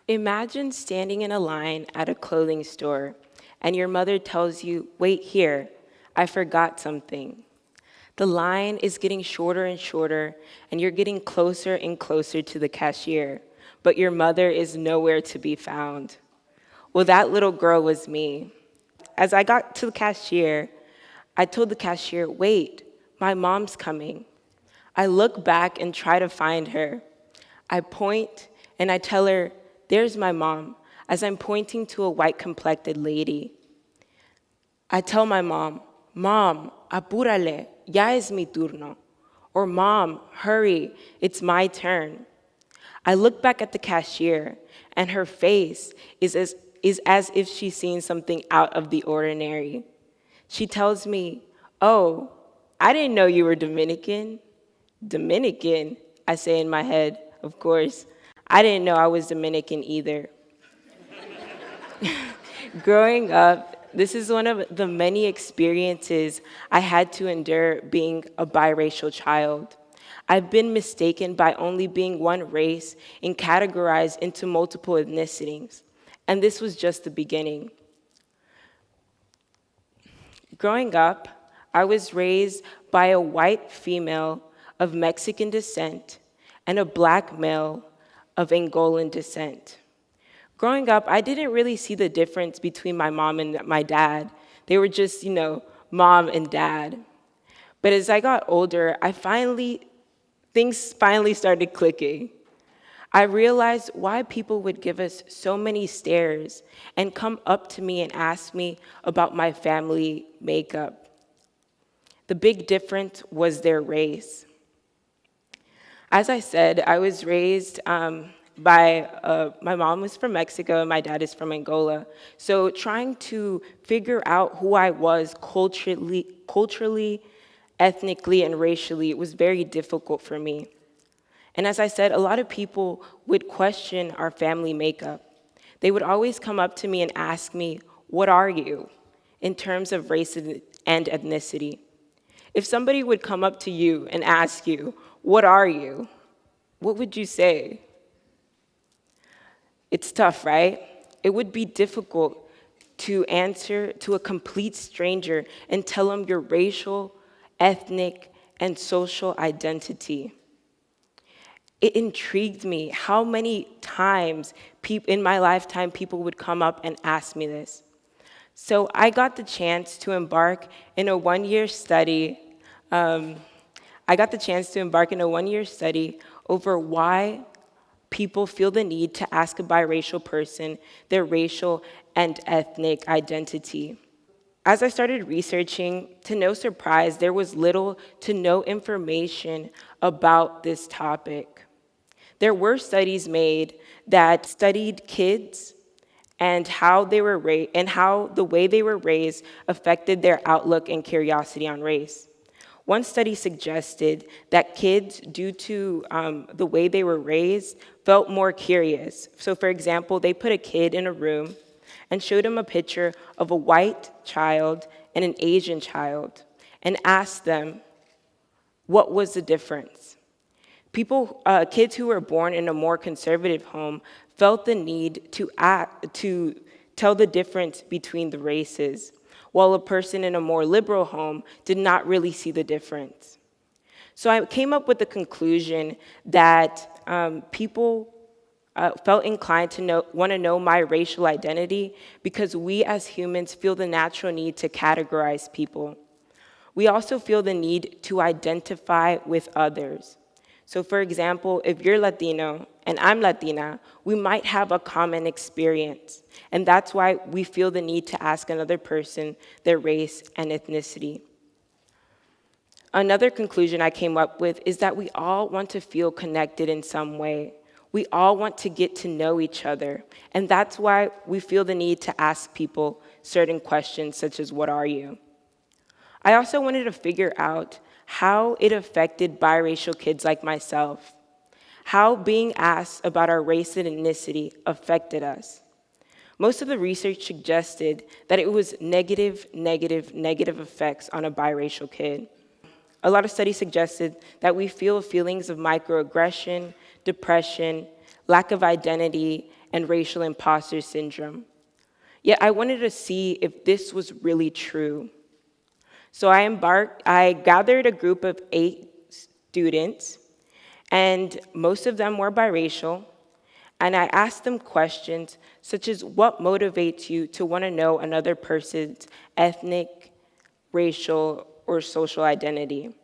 Imagine standing in a line at a clothing store and your mother tells you, "Wait here, I forgot something." The line is getting shorter and shorter, and you're getting closer and closer to the cashier, but your mother is nowhere to be found. Well, that little girl was me. As I got to the cashier, I told the cashier, "Wait, my mom's coming." I look back and try to find her. I point and I tell her, "There's my mom," as I'm pointing to a white-complected lady. I tell my mom, "Mom, apúrale, ya es mi turno." Or, "Mom, hurry, it's my turn." I look back at the cashier, and her face is as if she's seen something out of the ordinary. She tells me, "Oh, I didn't know you were Dominican." Dominican, I say in my head, of course. I didn't know I was Dominican either. Growing up, this is one of the many experiences I had to endure being a biracial child. I've been mistaken by only being one race and categorized into multiple ethnicities, and this was just the beginning. Growing up, I was raised by a white female of Mexican descent and a black male of Angolan descent. Growing up, I didn't really see the difference between my mom and my dad. They were just, mom and dad. But as I got older, things finally started clicking. I realized why people would give us so many stares and come up to me and ask me about my family makeup. The big difference was their race. As I said, I was raised my mom was from Mexico and my dad is from Angola. So trying to figure out who I was culturally, ethnically, and racially, it was very difficult for me. And as I said, a lot of people would question our family makeup. They would always come up to me and ask me, "What are you?" in terms of race and ethnicity. If somebody would come up to you and ask you, "What are you?" what would you say? It's tough, right? It would be difficult to answer to a complete stranger and tell them your racial, ethnic, and social identity. It intrigued me how many times in my lifetime people would come up and ask me this. So I got the chance to embark in a one-year study. Over why people feel the need to ask a biracial person their racial and ethnic identity. As I started researching, to no surprise, there was little to no information about this topic. There were studies made that studied kids and how the way they were raised affected their outlook and curiosity on race. One study suggested that kids, due to the way they were raised, felt more curious. So for example, they put a kid in a room and showed him a picture of a white child and an Asian child and asked them, what was the difference? Kids who were born in a more conservative home felt the need to tell the difference between the races, while a person in a more liberal home did not really see the difference. So I came up with the conclusion that people felt inclined to want to know my racial identity because we as humans feel the natural need to categorize people. We also feel the need to identify with others. So for example, if you're Latino and I'm Latina, we might have a common experience. And that's why we feel the need to ask another person their race and ethnicity. Another conclusion I came up with is that we all want to feel connected in some way. We all want to get to know each other. And that's why we feel the need to ask people certain questions such as, what are you? I also wanted to figure out how it affected biracial kids like myself, how being asked about our race and ethnicity affected us. Most of the research suggested that it was negative effects on a biracial kid. A lot of studies suggested that we feel feelings of microaggression, depression, lack of identity, and racial imposter syndrome. Yet I wanted to see if this was really true. So I gathered a group of 8 students, and most of them were biracial, and I asked them questions such as, what motivates you to want to know another person's ethnic, racial, or social identity?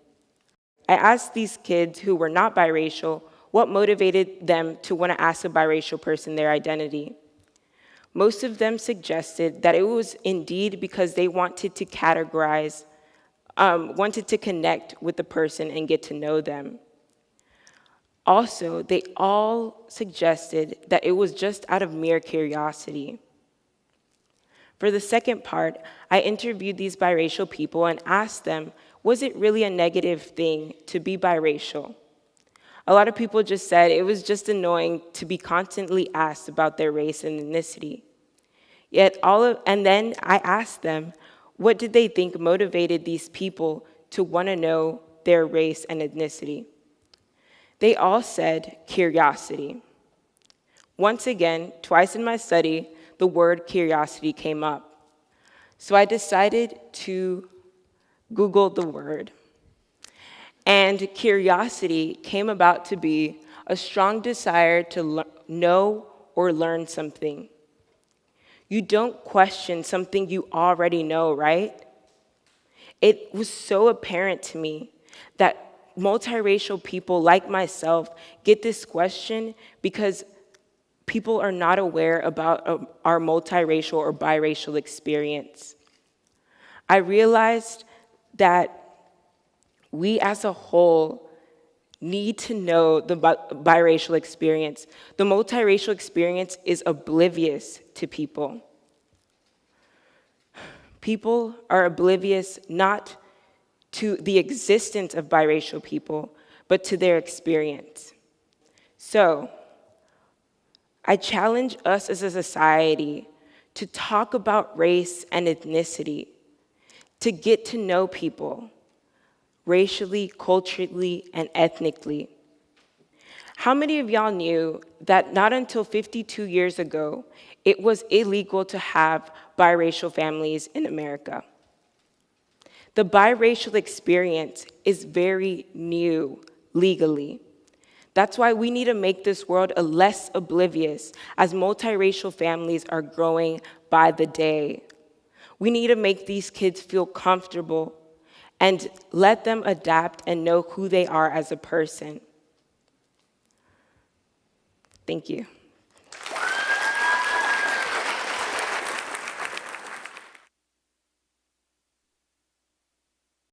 I asked these kids who were not biracial what motivated them to want to ask a biracial person their identity. Most of them suggested that it was indeed because they wanted to wanted to connect with the person and get to know them. Also, they all suggested that it was just out of mere curiosity. For the second part, I interviewed these biracial people and asked them, was it really a negative thing to be biracial? A lot of people just said it was just annoying to be constantly asked about their race and ethnicity. And then I asked them, what did they think motivated these people to want to know their race and ethnicity? They all said curiosity. Once again, twice in my study, the word curiosity came up. So I decided to Google the word. And curiosity came about to be a strong desire to know or learn something. You don't question something you already know, right? It was so apparent to me that multiracial people like myself get this question because people are not aware about our multiracial or biracial experience. I realized that we as a whole need to know the biracial experience. The multiracial experience is oblivious to people. People are oblivious not to the existence of biracial people, but to their experience. So, I challenge us as a society to talk about race and ethnicity, to get to know people racially, culturally, and ethnically. How many of y'all knew that not until 52 years ago, it was illegal to have biracial families in America? The biracial experience is very new legally. That's why we need to make this world a less oblivious as multiracial families are growing by the day. We need to make these kids feel comfortable and let them adapt and know who they are as a person. Thank you.